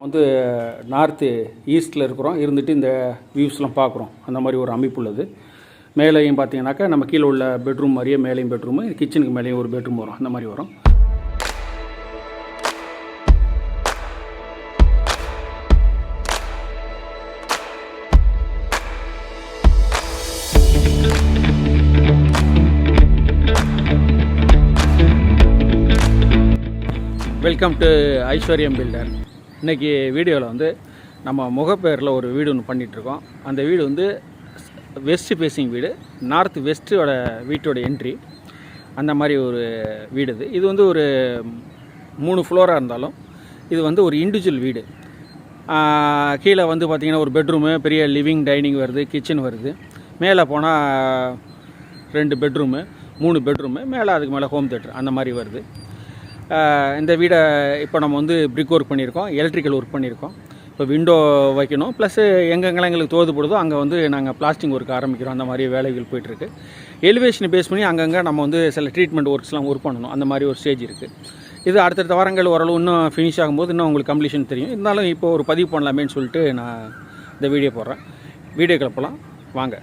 வந்து நார்த்து ஈஸ்ட்டில் இருக்கிறோம், இருந்துட்டு இந்த வியூஸ்லாம் பார்க்குறோம். அந்த மாதிரி ஒரு அமைப்பு உள்ளது. மேலேயும் பார்த்தீங்கன்னாக்கா நம்ம கீழே உள்ள பெட்ரூம் மாதிரியே மேலேயும் பெட்ரூமு, கிச்சனுக்கு மேலேயும் ஒரு பெட்ரூம் வரும். அந்த மாதிரி வரும். வெல்கம் டு ஐஸ்வர்யம் பில்டர். இன்றைக்கி வீடியோவில் வந்து நம்ம முகப்பேரில் ஒரு வீடு ஒன்று பண்ணிகிட்ருக்கோம். அந்த வீடு வந்து வெஸ்ட்டு ஃபேஸிங் வீடு, நார்த் வெஸ்ட்டோட வீட்டோட என்ட்ரி. அந்த மாதிரி ஒரு வீடு இது வந்து ஒரு 3 ஃப்ளோராக இருந்தாலும் இது வந்து ஒரு இண்டிவிஜுவல் வீடு. கீழே வந்து பார்த்திங்கன்னா ஒரு பெட்ரூமு, பெரிய லிவிங் டைனிங் வருது, கிச்சன் வருது. மேலே போனால் 2 பெட்ரூமு, 3 பெட்ரூமு, மேலே அதுக்கு மேலே ஹோம் தியேட்டர் அந்த மாதிரி வருது. இந்த வீடை இப்போ நம்ம வந்து பிரிக் ஒர்க் பண்ணியிருக்கோம், எலக்ட்ரிக்கல் ஒர்க் பண்ணியிருக்கோம். இப்போ விண்டோ வைக்கணும், ப்ளஸ் எங்கெங்கெல்லாம் எங்களுக்கு தோதுப்படுதோ அங்கே வந்து நாங்கள் பிளாஸ்டிங் ஒர்க் ஆரம்பிக்கிறோம். அந்த மாதிரி வேலைகள் போய்ட்டுருக்கு. எலிவேஷனை பேஸ் பண்ணி அங்கங்கே நம்ம வந்து சில ட்ரீட்மெண்ட் ஒர்க்ஸ்லாம் ஒர்க் பண்ணணும். அந்த மாதிரி ஒரு ஸ்டேஜ் இருக்குது. இது அடுத்தடுத்த வாரங்கள் ஓரளவு இன்னும் ஃபினிஷ் ஆகும்போது இன்னும் உங்களுக்கு கம்ப்ளீஷன் தெரியும். இருந்தாலும் இப்போ ஒரு பதிவு பண்ணலாமேன்னு சொல்லிட்டு நான் இந்த வீடியோ போடுறேன். வீடியோ கிளப்பலாம் வாங்க.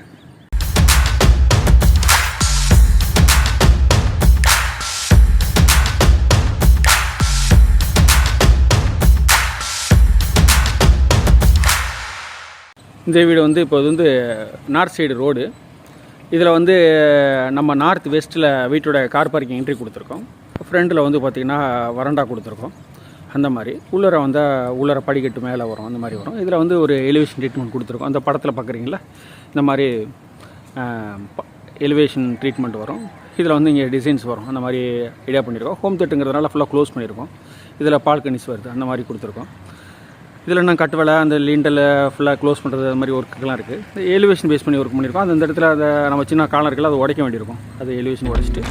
இந்த வீடு வந்து இப்போ வந்து நார்த் சைடு ரோடு. இதில் வந்து நம்ம நார்த் வெஸ்ட்டில் வீட்டோட கார் பார்க்கிங் என்ட்ரி கொடுத்துருக்கோம். ஃப்ரண்டில் வந்து பார்த்திங்கன்னா வராண்டா கொடுத்துருக்கோம். அந்த மாதிரி உள்ளர வந்தால் உள்ளர படிக்கட்டு மேலே வரும். அந்த மாதிரி வரும். இதில் வந்து ஒரு எலிவேஷன் ட்ரீட்மெண்ட் கொடுத்துருக்கோம். அந்த படத்தில் பார்க்குறீங்களா, இந்த மாதிரி எலிவேஷன் ட்ரீட்மெண்ட் வரும். இதில் வந்து இங்கே டிசைன்ஸ் வரும். அந்த மாதிரி ஐடியா பண்ணியிருக்கோம். ஹோம் தியேட்டருங்கிறதுனால ஃபுல்லாக க்ளோஸ் பண்ணியிருக்கோம். இதில் பால்கனிஸ் வருது. அந்த மாதிரி கொடுத்துருக்கோம். இதில் இன்னும் கட்டு வேலை, அந்த லிண்டலை ஃபுல்லாக க்ளோஸ் பண்ணுறது, அது மாதிரி ஒர்க்குலாம் இருக்குது. எலிவேஷன் பேஸ் பண்ணி ஒர்க் பண்ணியிருக்கோம். அந்த இடத்துல அதை நம்ம சின்ன காலம் இருக்குல்ல, அதை உடைக்க வேண்டியிருக்கும். அது எலிவேஷன் உடைச்சிட்டு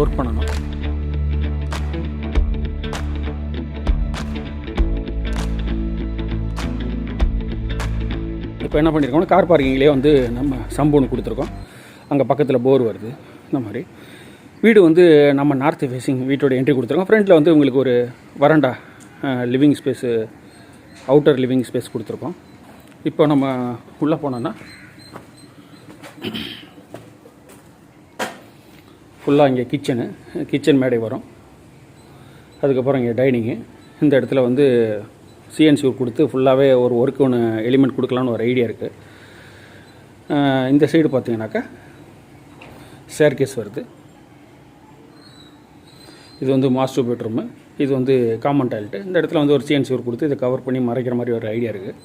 ஒர்க் பண்ணணும். இப்போ என்ன பண்ணியிருக்கோம்னா, கார் பார்க்கிங்லேயே வந்து நம்ம சம்பூன்னு கொடுத்துருக்கோம். அங்கே பக்கத்தில் போர் வருது. இந்த மாதிரி வீடு வந்து நம்ம நார்த் ஃபேஸிங் வீட்டோட என்ட்ரி கொடுத்துருக்கோம். ஃப்ரண்ட்டில் வந்து உங்களுக்கு ஒரு வராண்டா, living space, outer living space கொடுத்துருக்கோம். இப்போ நம்ம உள்ளே போனோன்னா ஃபுல்லாக இங்கே கிச்சன் மேடை வரும். அதுக்கப்புறம் இங்கே டைனிங்கு. இந்த இடத்துல வந்து சிஎன்சி ஒர்க் கொடுத்து ஃபுல்லாகவே ஒரு ஒர்க்கு ஒன்று எலிமெண்ட் கொடுக்கலான்னு ஒரு ஐடியா இருக்குது. இந்த சைடு பார்த்தீங்கன்னாக்கா ஸ்டேர்கேஸ் வருது. இது வந்து மாஸ்டர் பெட்ரூமு. இது வந்து காமன் டாய்லெட்டு. இந்த இடத்துல வந்து ஒரு சிஎன்சி ஒர்க் கொடுத்து இதை கவர் பண்ணி மறைக்கிற மாதிரி ஒரு ஐடியா இருக்குது.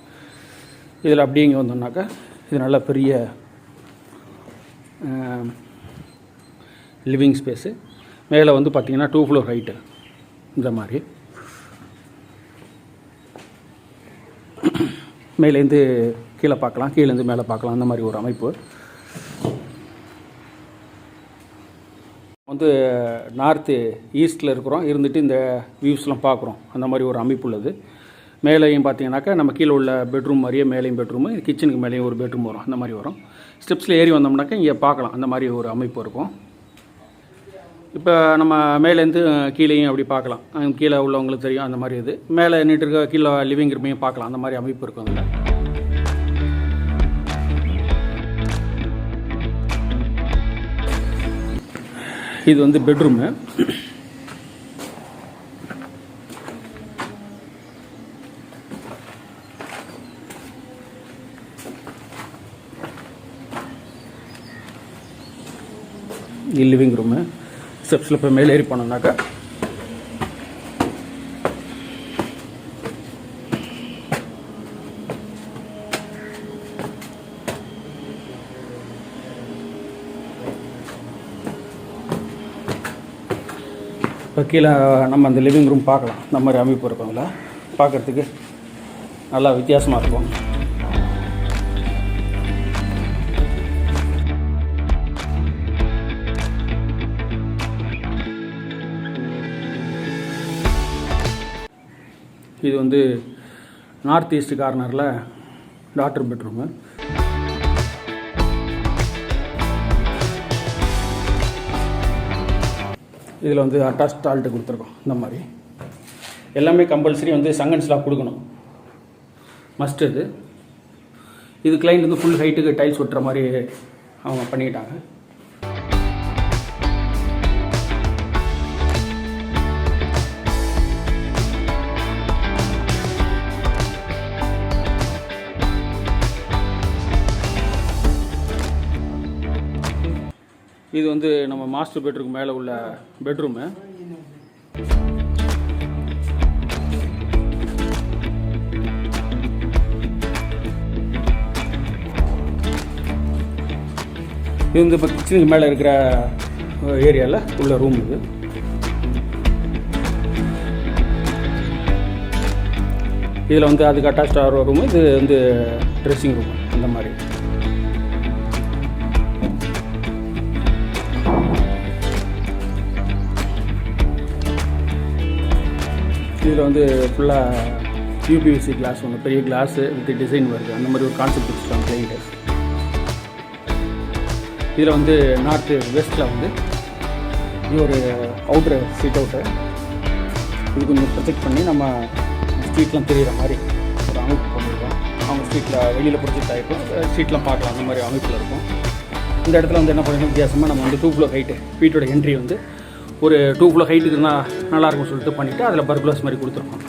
இதில் அப்படியே இங்கே வந்தோம்னாக்கா இது நல்ல பெரிய லிவிங் ஸ்பேஸு. மேலே வந்து பார்த்திங்கன்னா 2 ஃப்ளோர் ஹைட்டு. இந்த மாதிரி மேலேருந்து கீழே பார்க்கலாம், கீழேருந்து மேலே பார்க்கலாம். அந்த மாதிரி ஒரு அமைப்பு வந்து நார்த்து ஈஸ்ட்டில் இருக்கிறோம், இருந்துட்டு இந்த வியூஸ்லாம் பார்க்குறோம். அந்த மாதிரி ஒரு அமைப்பு உள்ளது. மேலேயும் பார்த்தீங்கன்னாக்கா நம்ம கீழே உள்ள பெட்ரூம் மாதிரியே மேலேயும் பெட்ரூமு, கிச்சனுக்கு மேலேயும் ஒரு பெட்ரூம் வரும். அந்த மாதிரி வரும். ஸ்டெப்ஸில் ஏறி வந்தோம்னாக்கா இங்கே பார்க்கலாம். அந்த மாதிரி ஒரு அமைப்பு இருக்கும். இப்போ நம்ம மேலேருந்து கீழேயும் அப்படி பார்க்கலாம். கீழே உள்ளவங்களுக்கு தெரியும். அந்த மாதிரி இது மேலே நின்றுட்டு இருக்க கீழே லிவிங் ரூமையும் பார்க்கலாம். அந்த மாதிரி அமைப்பு இருக்கும். அதில் இது வந்து பெட்ரூமு. இது லிவிங் ரூமு. ஸ்டெப்ஸில் இப்போ மேலே ஏறி போனோம்னாக்கா இப்போ கீழே நம்ம அந்த லிவிங் ரூம் பார்க்கலாம். இந்த மாதிரி அமைப்பு இருக்குங்களா, பார்க்குறதுக்கு நல்லா வித்தியாசமாக இருக்கும். இது வந்து நார்த் ஈஸ்ட் கார்னரில் டாக்டர் பெட்ரூமு. இதில் வந்து அட்டாச் டாய்லெட் கொடுத்துருக்கோம். இந்த மாதிரி எல்லாமே கம்பல்சரி வந்து சங்கன் ஸ்லாப் கொடுக்கணும். மஸ்ட் இது கிளைண்ட் வந்து ஃபுல் ஹைட்டுக்கு டைல்ஸ் ஒட்டுற மாதிரி அவங்க பண்ணிக்கிட்டாங்க. இது வந்து நம்ம மாஸ்டர் பெட்ரூம் மேலே உள்ள பெட்ரூமு. இது வந்து இப்போ கிச்சனுக்கு மேலே இருக்கிற ஏரியாவில் உள்ள ரூம். இதில் வந்து அதுக்கு அட்டாச்சாக ரூமு. இது வந்து ட்ரெஸ்ஸிங் ரூம். அந்த மாதிரி இதில் வந்து ஃபுல்லாக யூபிவிசி கிளாஸ் ஒன்று, பெரிய கிளாஸு வித் டிசைன் வருது. அந்த மாதிரி ஒரு கான்செப்ட் வச்சுருக்காங்க கிளைண்ட்டு. இதில் வந்து நார்த்து வெஸ்ட்டில் வந்து இது ஒரு அவுட்ரு சீட் அவுட்டு. இது கொஞ்சம் ப்ரொஜெக்ட் பண்ணி நம்ம ஸ்ட்ரீட்லாம் தெரிகிற மாதிரி ஒரு அமைப்பு பண்ணியிருக்கோம். அவங்க ஸ்ட்ரீட்டில் வெளியில் ப்ரொஜெக்ட் ஆகிருக்கும், ஸ்ட்ரீட்லாம் பார்க்கலாம். அந்த மாதிரி அமைப்பில் இருக்கும். இந்த இடத்துல வந்து என்ன பண்ணிக்கணும், வித்தியாசமாக நம்ம வந்து 2 ஃப்ளோர் ஹைட்டு வீட்டோட என்ட்ரி வந்து ஒரு 2 ஃப்ளோர் ஹைட்டுக்கு இருந்தால் நல்லாயிருக்கும்னு சொல்லிட்டு பண்ணிவிட்டு அதில் பர்குலர்ஸ் மாதிரி கொடுத்துருக்கோம்.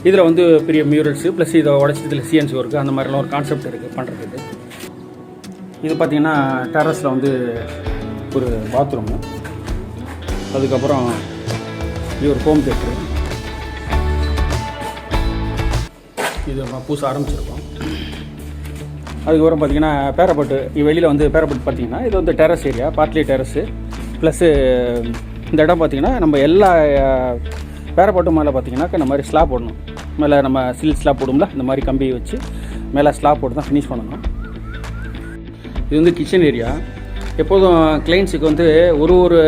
இதில் வந்து பெரிய மியூரல்ஸு ப்ளஸ் இதை உடச்சி இதில் சிஎன்சி ஒர்க்கு அந்த மாதிரிலாம் ஒரு கான்செப்ட் இருக்குது பண்ணுறதுக்கு. இது பார்த்திங்கன்னா டெரஸில் வந்து ஒரு பாத்ரூமு. அதுக்கப்புறம் இது ஒரு ஹோம் தியேட்டரு. இது நம்ம புதுசாக ஆரம்பிச்சிருக்கோம். அதுக்கப்புறம் பார்த்திங்கன்னா பேரப்பட்டு. வெளியில் வந்து பேரப்பட்டு பார்த்திங்கன்னா இது வந்து terrace area, partly terrace plus இந்த இடம் பார்த்திங்கன்னா நம்ம எல்லா பேரப்பட்டும் மேலே பார்த்திங்கன்னாக்கா இந்த மாதிரி ஸ்லாப் போடணும். மேலே நம்ம சில் ஸ்லாப் போடும்ல, இந்த மாதிரி கம்பியை வச்சு மேலே ஸ்லாப் போட்டு தான் ஃபினிஷ் பண்ணணும். இது வந்து கிச்சன் ஏரியா. எப்போதும் கிளைண்ட்ஸுக்கு வந்து ஒரு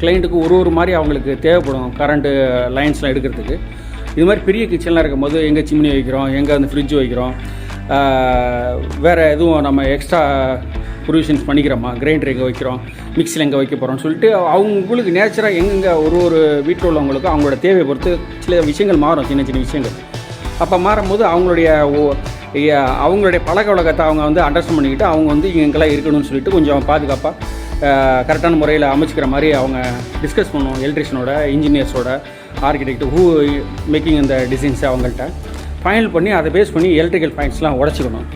கிளைண்ட்டுக்கு ஒரு மாதிரி அவங்களுக்கு தேவைப்படும் கரண்ட்டு லைன்ஸ்லாம் எடுக்கிறதுக்கு. இது மாதிரி பெரிய கிச்சன்லாம் இருக்கும்போது எங்கே சிம்னி வைக்கிறோம், எங்கே வந்து ஃப்ரிட்ஜ் வைக்கிறோம், வேறு எதுவும் நம்ம எக்ஸ்ட்ரா ப்ரொவிஷன்ஸ் பண்ணிக்கிறோமா, கிரைண்டர் எங்கே வைக்கிறோம், மிக்சியில் எங்கே வைக்க போகிறோம்னு சொல்லிட்டு அவங்களுக்கு நேச்சராக எங்கெங்கே ஒரு வீட்டில் உள்ளவங்களுக்கு அவங்களோட தேவையை பொறுத்து சில விஷயங்கள் மாறும், சின்ன சின்ன விஷயங்கள். அப்போ மாறும்போது அவங்களுடைய பழக்க வழக்கத்தை அவங்க வந்து அண்டர்ஸ்டாண்ட் பண்ணிக்கிட்டு அவங்க வந்து இங்கெங்கெல்லாம் இருக்கணும்னு சொல்லிட்டு கொஞ்சம் பாதுகாப்பாக கரெக்டான முறையில் அமைச்சிக்கிற மாதிரி அவங்க டிஸ்கஸ் பண்ணுவோம் எலக்ட்ரிஷியனோட, இன்ஜினியர்ஸோட, ஆர்கிடெக்ட் ஹூ மேக்கிங் இந்த டிசைன்ஸை அவங்கள்ட்ட ஃபைனல் பண்ணி அதை பேஸ் பண்ணி எலக்ட்ரிக்கல் பாயிண்ட்ஸ்லாம் உடச்சிக்கணும்.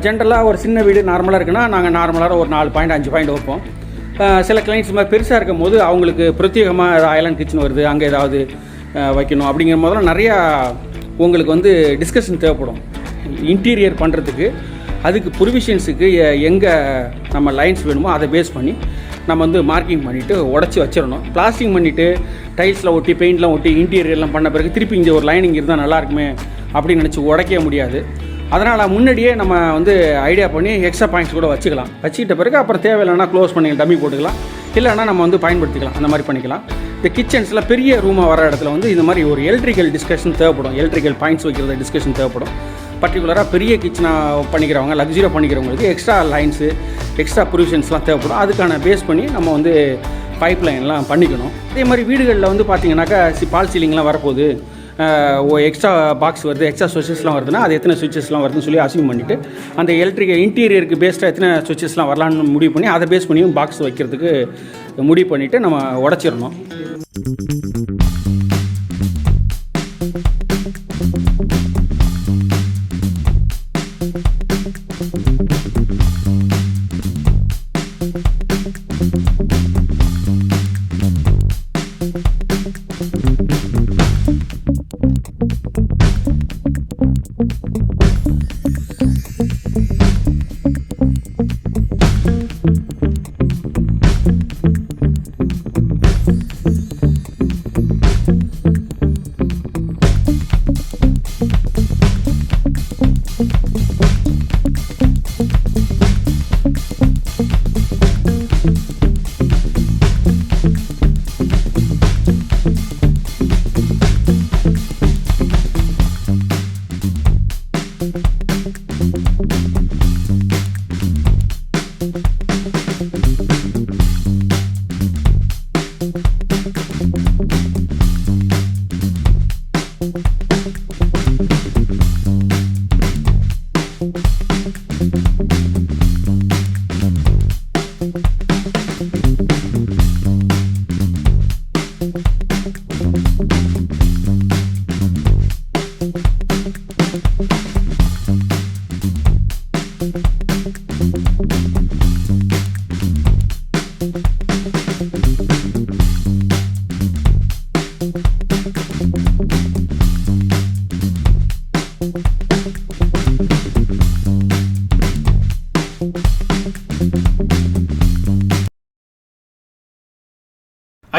ஜென்ரலாக ஒரு சின்ன வீடு நார்மலாக இருக்குன்னா நாங்கள் நார்மலாக ஒரு 4 பாயிண்ட் 5 பாயிண்ட் வைப்போம். சில கிளைண்ட்ஸ் மாதிரி பெருசாக இருக்கும் போது அவங்களுக்கு பிரத்யேகமாக ஐலாண்ட் கிச்சன் வருது, அங்கே ஏதாவது வைக்கணும் அப்படிங்கிற போதெல்லாம் நிறையா உங்களுக்கு வந்து டிஸ்கஷன் தேவைப்படும். இன்டீரியர் பண்ணுறதுக்கு அதுக்கு ப்ரொவிஷன்ஸுக்கு எங்கே நம்ம லைன்ஸ் வேணுமோ அதை பேஸ் பண்ணி நம்ம வந்து மார்க்கிங் பண்ணிவிட்டு உடச்சி வச்சிடணும். பிளாஸ்டிங் பண்ணிவிட்டு டைல்ஸில் ஒட்டி பெயிண்ட்லாம் ஒட்டி இன்டீரியர்லாம் பண்ண பிறகு திருப்பி இங்கே ஒரு லைனிங் இருந்தால் நல்லாயிருக்குமே அப்படின்னு நினச்சி உடைக்க முடியாது. அதனால் முன்னாடியே நம்ம வந்து ஐடியா பண்ணி எக்ஸ்ட்ரா பாயிண்ட்ஸ் கூட வச்சுக்கிட்ட பிறகு அப்புறம் தேவையில்லைன்னா க்ளோஸ் பண்ணி டம்மி போட்டுக்கலாம், இல்லைன்னா நம்ம வந்து பயன்படுத்திக்கலாம். அந்த மாதிரி பண்ணிக்கலாம். இந்த கிச்சன்ஸில் பெரிய ரூமாக வர இடத்துல வந்து இந்த மாதிரி ஒரு எலக்ட்ரிக்கல் டிஸ்கஷன் தேவைப்படும், எலக்ட்ரிக்கல் பாயிண்ட்ஸ் வைக்கிறத டிஸ்கஷன் தேவைப்படும். பர்டிகுலராக பெரிய கிச்சனாக பண்ணிக்கிறவங்க, லக்ஸரியாக பண்ணிக்கிறவங்களுக்கு எக்ஸ்ட்ரா லைன்ஸு, எக்ஸ்ட்ரா ப்ரொவிஷன்ஸ்லாம் தேவைப்படும். அதுக்கான பேஸ் பண்ணி நம்ம வந்து பைப் லைன்லாம் பண்ணிக்கணும். அதே மாதிரி வீடுகளில் வந்து பார்த்திங்கனாக்கா பால் சீலிங்லாம் வரப்போகுது, எக்ஸ்ட்ரா பாக்ஸ் வருது, எக்ஸ்ட்ரா சுவிச்சஸ்லாம் வருதுன்னா அது எத்தனை சுவிச்சஸ்லாம் வருதுன்னு சொல்லி அசியூம் பண்ணிவிட்டு அந்த எலக்ட்ரிக்கல் இன்டீரியருக்கு பேஸ்டாக எத்தனை சுவிச்சஸ்லாம் வரலான்னு முடிவு பண்ணி அதை பேஸ் பண்ணியும் பாக்ஸ் வைக்கிறதுக்கு முடிவு பண்ணிவிட்டு நம்ம உடச்சிடணும்.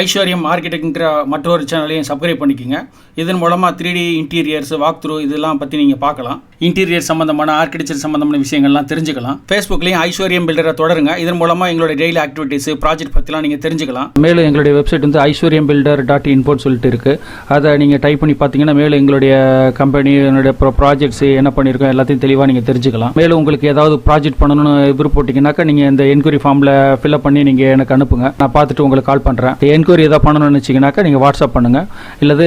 ஐஸ்வர்யம் ஆர்கிடெக்ட்ங்கிற மற்றொரு சேனலையும் சப்ஸ்கிரைப் பண்ணிக்கோங்க. இதன் மூலமாக 3D இன்டீரியர்ஸ் வாக் த்ரூ இதெல்லாம் பற்றி நீங்கள் பார்க்கலாம். இன்டீரியர் சம்மந்தமான ஆர்கிடெக்சர் சம்மந்தமான விஷயங்கள்லாம் தெரிஞ்சுக்கலாம். ஃபேஸ்புக்லேயும் ஐஸ்வர்யம் பில்டரை தொடருங்க. இதன் மூலமாக எங்களுடைய டெய்லி ஆக்டிவிட்டீஸ் ப்ராஜெக்ட் பற்றிலாம் நீங்கள் தெரிஞ்சுக்கலாம். மேலும் எங்களுடைய வெப்சைட் வந்து aishwaryam.builder.info சொல்லிட்டு இருக்குது. அதை நீங்கள் டைப் பண்ணி பார்த்தீங்கன்னா மேலும் எங்களுடைய கம்பெனி என்னுடைய ப்ராஜெக்ட்ஸ் என்ன பண்ணியிருக்கோம் எல்லாத்தையும் தெளிவாக நீங்கள் தெரிஞ்சுக்கலாம். மேலும் உங்களுக்கு ஏதாவது ப்ராஜெக்ட் பண்ணணும்னு விருப்பப்பட்டீங்கன்னாக்கா நீங்கள் இந்த என்கொயரி ஃபார்மில் ஃபில்அப் பண்ணி நீங்கள் எனக்கு அனுப்புங்க. நான் பார்த்துட்டு உங்களுக்கு கால் பண்ணுறேன். என்கொயரி எதாவது பண்ணணும்னு நினச்சிங்கனாக்கா நீங்கள் வாட்ஸ்அப் பண்ணுங்கள். இல்லது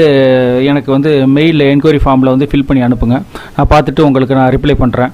எனக்கு வந்து மெயிலில் என்கொயரி ஃபார்மில் வந்து ஃபில் பண்ணி அனுப்புங்க. நான் பார்த்துட்டு உங்களுக்கு நான் ரிப்ளை பண்ணுறேன்.